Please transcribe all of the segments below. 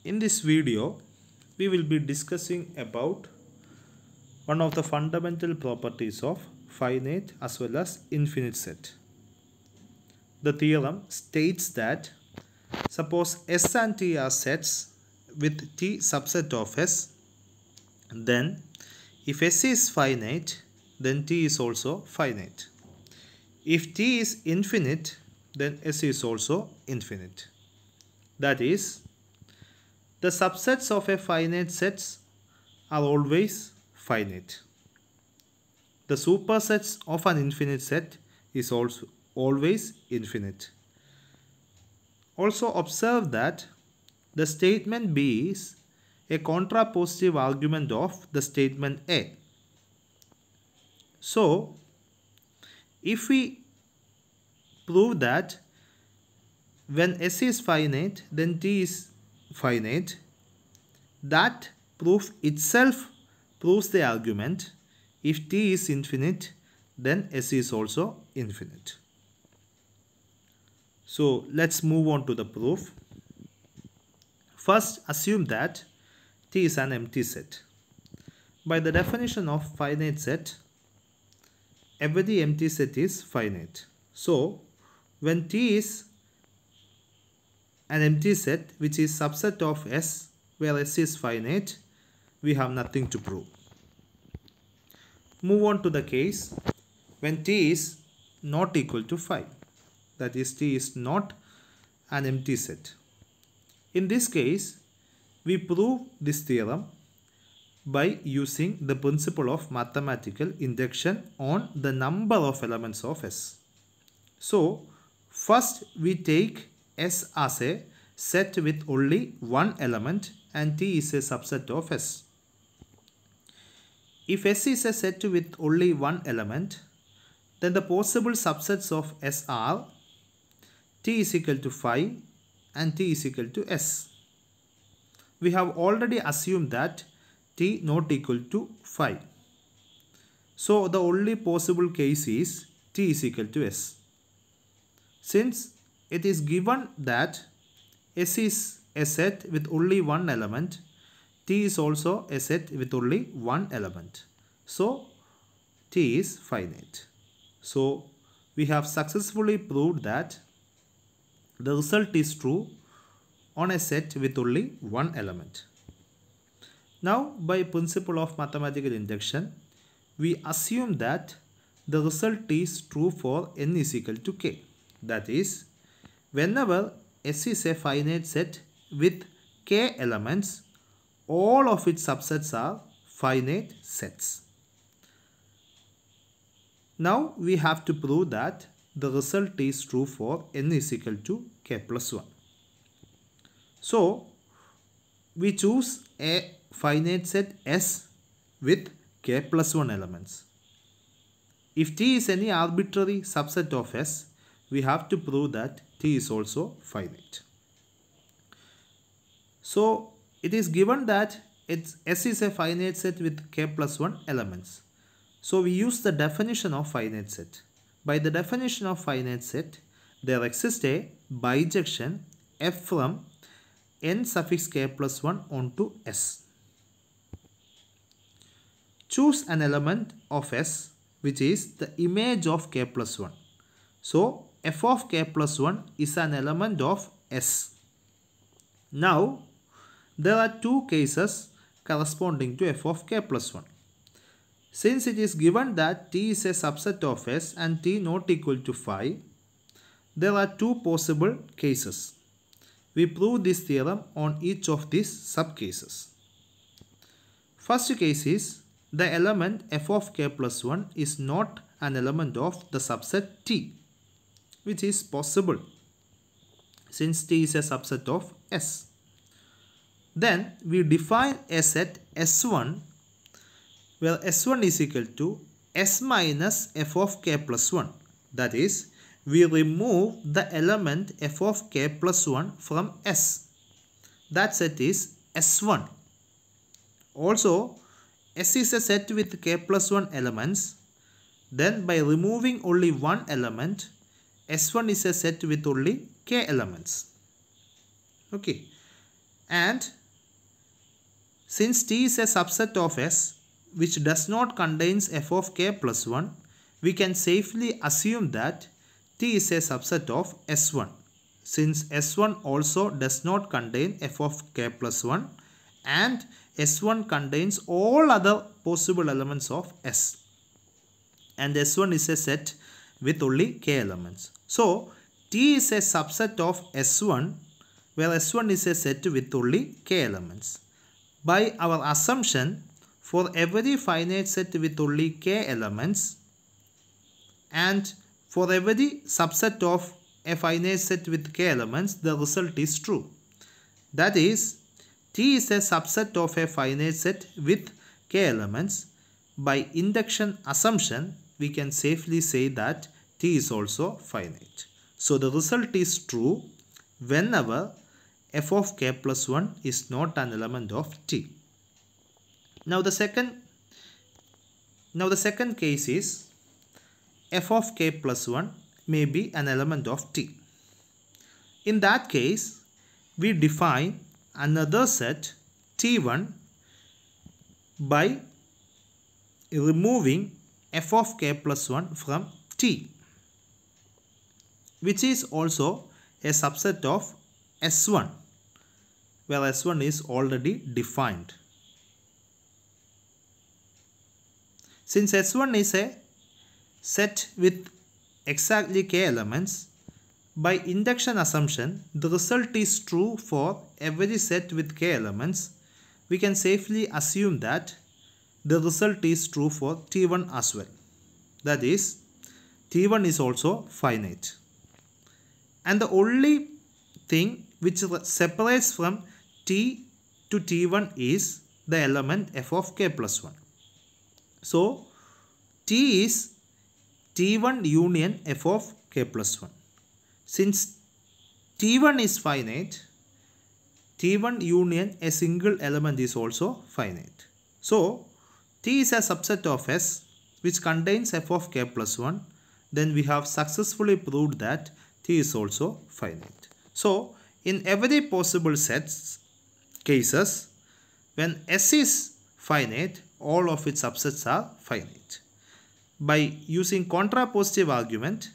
In this video, we will be discussing about one of the fundamental properties of finite as well as infinite set. The theorem states that suppose S and T are sets with T subset of S, then if S is finite, then T is also finite. If T is infinite, then S is also infinite. That is, the subsets of a finite set are always finite. The supersets of an infinite set is also always infinite. Also observe that the statement B is a contrapositive argument of the statement A. So, if we prove that when S is finite, then T is finite, that proof itself proves the argument. If T is infinite, then S is also infinite. So let's move on to the proof. First, assume that T is an empty set. By the definition of finite set, every empty set is finite. So when T is an empty set which is subset of S, where S is finite, we have nothing to prove. Move on to the case when T is not equal to 5. That is, T is not an empty set. In this case, we prove this theorem by using the principle of mathematical induction on the number of elements of S. So, first we take S as a set with only one element and T is a subset of S. If S is a set with only one element, then the possible subsets of S are T is equal to 5 and T is equal to S. We have already assumed that T not equal to 5. So the only possible case is T is equal to S. Since it is given that S is a set with only one element, T is also a set with only one element. So T is finite. So we have successfully proved that the result is true on a set with only one element. Now, by principle of mathematical induction, we assume that the result is true for n is equal to k. That is, whenever S is a finite set with k elements, all of its subsets are finite sets. Now we have to prove that the result is true for n is equal to k plus 1. So we choose a finite set S with k plus 1 elements. If T is any arbitrary subset of S, we have to prove that T is also finite. So it is given that S is a finite set with k plus 1 elements. So we use the definition of finite set. By the definition of finite set, there exists a bijection f from n suffix k plus 1 onto S. Choose an element of S which is the image of k plus 1. So f of k plus 1 is an element of S. Now there are two cases corresponding to f of k plus 1. Since it is given that T is a subset of S and T not equal to 5, there are two possible cases. We prove this theorem on each of these subcases. First case is the element f of k plus 1 is not an element of the subset T, which is possible since T is a subset of S. Then we define a set S1 where S1 is equal to S minus f of k plus 1. That is, we remove the element f of k plus 1 from S. That set is S1. Also, S is a set with k plus 1 elements. Then by removing only one element, S1 is a set with only k elements. Okay. And since T is a subset of S which does not contains f of k plus 1, we can safely assume that T is a subset of S1, since S1 also does not contain f of k plus 1 and S1 contains all other possible elements of S, and S1 is a set with only k elements. So T is a subset of S1 where S1 is a set with only k elements. By our assumption, for every finite set with only k elements and for every subset of a finite set with k elements, the result is true. That is, T is a subset of a finite set with k elements. By induction assumption, we can safely say that T is also finite. So the result is true whenever f of k plus 1 is not an element of T. Now the second case is f of k plus 1 may be an element of T. In that case, we define another set T1 by removing f of k plus 1 from T, which is also a subset of S1, where S1 is already defined. Since S1 is a set with exactly k elements, by induction assumption, the result is true for every set with k elements. We can safely assume that the result is true for T1 as well. That is, T1 is also finite. And the only thing which separates from T to T1 is the element f of k plus 1. So, T is T1 union f of k plus 1. Since T1 is finite, T1 union a single element is also finite. So, T is a subset of S which contains f of k plus 1. Then we have successfully proved that T is also finite. So, in every possible cases, when S is finite, all of its subsets are finite. By using contrapositive argument,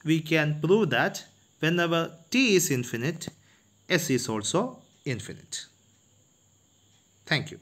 we can prove that whenever T is infinite, S is also infinite. Thank you.